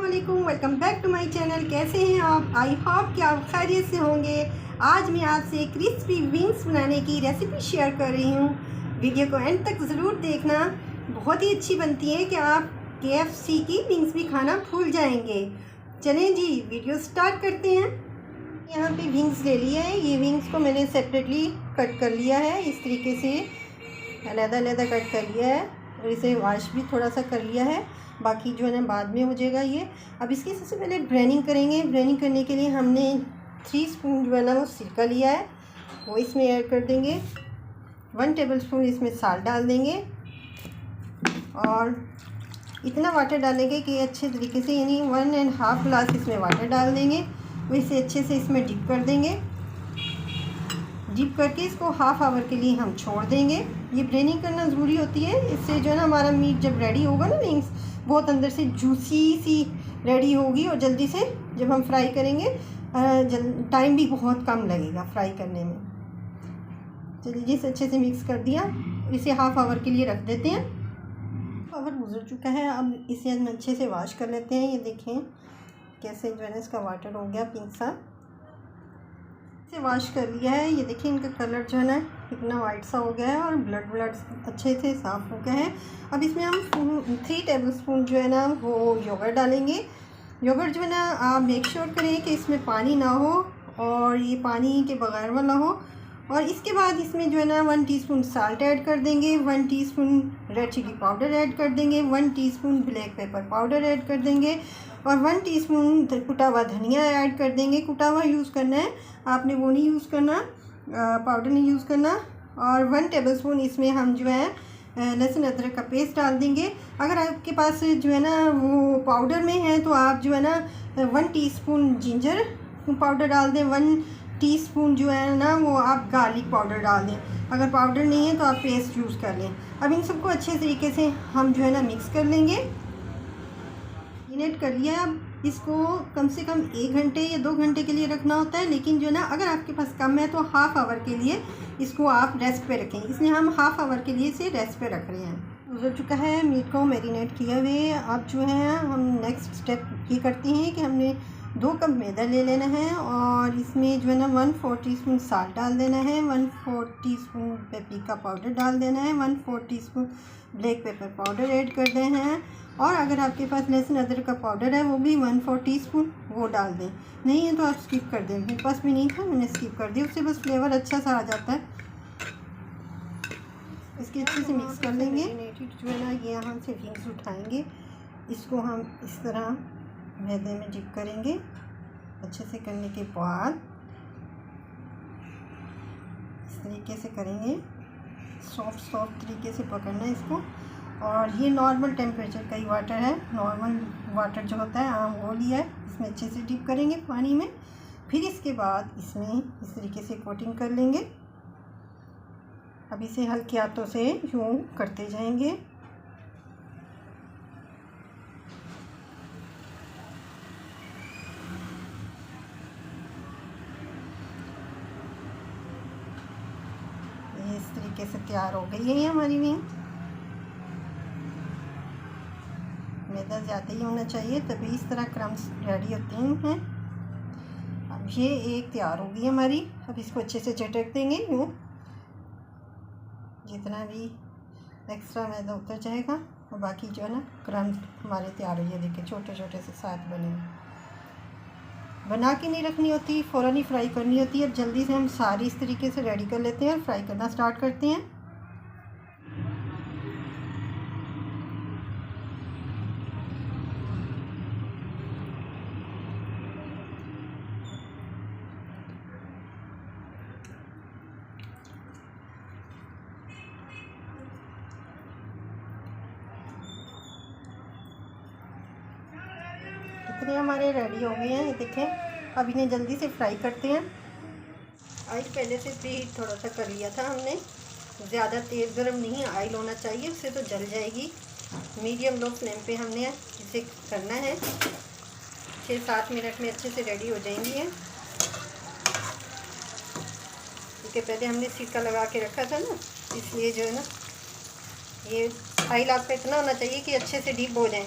अस्सलामुअलैकुम, welcome back to my channel. कैसे हैं आप? आई होप कि आप खैरियत से होंगे। आज मैं आपसे क्रिस्पी विंग्स बनाने की रेसिपी शेयर कर रही हूँ। वीडियो को एंड तक ज़रूर देखना, बहुत ही अच्छी बनती है कि आप KFC की विंग्स भी खाना भूल जाएंगे। चलें जी, वीडियो स्टार्ट करते हैं। यहाँ पे विंग्स ले लिया है। ये विंग्स को मैंने सेपरेटली कट कर लिया है, इस तरीके से अलग-अलग कट कर लिया है और इसे वॉश भी थोड़ा सा कर लिया है। बाकी जो है ना बाद में हो जाएगा ये। अब इसकी सबसे पहले ब्रेनिंग करेंगे। ब्रेनिंग करने के लिए हमने 3 स्पून जो है ना वो सिरका लिया है, वो इसमें ऐड कर देंगे। 1 टेबलस्पून इसमें साल्ट डाल देंगे और इतना वाटर डालेंगे कि अच्छे तरीके से, यानी 1.5 ग्लास इसमें वाटर डाल देंगे। वो इसे अच्छे से इसमें डिप कर देंगे। डिप करके इसको हाफ़ आवर के लिए हम छोड़ देंगे। ये ब्रेनिंग करना ज़रूरी होती है, इससे जो है ना हमारा मीट जब रेडी होगा ना, विंग्स बहुत अंदर से जूसी सी रेडी होगी और जल्दी से जब हम फ्राई करेंगे टाइम भी बहुत कम लगेगा फ्राई करने में। चलिए जी, इसे अच्छे से मिक्स कर दिया। इसे हाफ़ आवर के लिए रख देते हैं। आवर गुजर चुका है, अब इसे हम अच्छे से वॉश कर लेते हैं। ये देखें कैसे जो है ना इसका वाटर हो गया पिंक सा। इसे वॉश कर लिया है। ये देखिए इनका कलर जो है ना कितना वाइट सा हो गया है और ब्लड अच्छे से साफ़ हो गया है। अब इसमें हम 3 टेबलस्पून जो है ना वो योगर्ट डालेंगे। योगर्ट जो है ना आप मेक श्योर करें कि इसमें पानी ना हो और ये पानी के बगैर वाला हो। और इसके बाद इसमें जो है ना 1 टीस्पून साल्ट ऐड कर देंगे, 1 teaspoon red chilli powder add कर देंगे, 1 teaspoon black pepper powder add कर देंगे और 1 टीस्पून कुटा हुआ धनिया ऐड कर देंगे। कुटा हुआ यूज़ करना है, आपने वो नहीं यूज़ करना, पाउडर नहीं यूज़ करना। और 1 टेबलस्पून इसमें हम जो है लहसुन अदरक का पेस्ट डाल देंगे। अगर आपके पास जो है ना वो पाउडर में है तो आप जो है ना 1 टीस्पून जिंजर पाउडर डाल दें, 1 टीस्पून जो है ना वो आप गार्लिक पाउडर डाल दें। अगर पाउडर नहीं है तो आप पेस्ट यूज़ कर लें। अब इन सबको अच्छे तरीके से हम जो है ना मिक्स कर लेंगे। मैरिनेट कर लिया। अब इसको कम से कम 1 घंटे या 2 घंटे के लिए रखना होता है, लेकिन जो है ना अगर आपके पास कम है तो हाफ़ आवर के लिए इसको आप रेस्ट पे रखें। इसलिए हम हाफ़ आवर के लिए इसे रेस्ट पे रख रहे हैं। गुजर चुका है मीट को मैरिनेट किए हुए। अब जो है हम नेक्स्ट स्टेप ये करते हैं कि हमने 2 कप मैदा ले लेना है और इसमें जो है ना 1/4 टीस्पून साल्ट डाल देना है, 1/4 टीस्पून पेपरिका पाउडर डाल देना है, 1/4 teaspoon black pepper powder add कर देना है। और अगर आपके पास लहसुन अदरक का पाउडर है वो भी 1/4 टीस्पून वो डाल दें। नहीं है तो आप स्किप कर दें। मेरे पास भी नहीं था, मैंने स्किप कर दिया, उससे बस फ्लेवर अच्छा सा आ जाता है। इसके अच्छे से मिक्स कर लेंगे। जो है ना ये यहाँ से विंग्स उठाएंगे, इसको हम इस तरह मैदे में डिप करेंगे। अच्छे से करने के बाद इस तरीके से करेंगे, सॉफ्ट तरीके से पकड़ना है इसको। और ये नॉर्मल टेम्परेचर का ही वाटर है, नॉर्मल वाटर जो होता है आम वो लिया है। इसमें अच्छे से डिप करेंगे पानी में। फिर इसके बाद इसमें इस तरीके से कोटिंग कर लेंगे। अब इसे हल्के हाथों से यूँ करते जाएंगे। इस तरीके से तैयार हो गई है ये हमारी विंग। मैदा ज़्यादा ही होना चाहिए तभी इस तरह क्रम्स रेडी होते हैं। अब ये एक तैयार हो गई हमारी। अब इसको अच्छे से झटक देंगे यूँ, जितना भी एक्स्ट्रा मैदा उतर जाएगा। और बाकी जो है ना क्रम्स हमारे तैयार हो गए। देखिए छोटे छोटे से साथ बने हुए। बना के नहीं रखनी होती, फ़ौरन ही फ्राई करनी होती है। अब जल्दी से हम सारी इस तरीके से रेडी कर लेते हैं और फ्राई करना स्टार्ट करते हैं। इतने हमारे रेडी हो गए हैं, ये देखें। अब इन्हें जल्दी से फ्राई करते हैं। ऑयल पहले से प्रीहीट थोड़ा सा कर लिया था हमने। ज़्यादा तेज़ गर्म नहीं ऑयल होना चाहिए, उससे तो जल जाएगी। मीडियम लो फ्लेम पे हमने इसे करना है। 6-7 मिनट में अच्छे से रेडी हो जाएंगी है। क्योंकि पहले हमने सिरका लगा के रखा था ना, इसलिए जो है ना ये ऑयल आपका इतना होना चाहिए कि अच्छे से डीप हो जाए।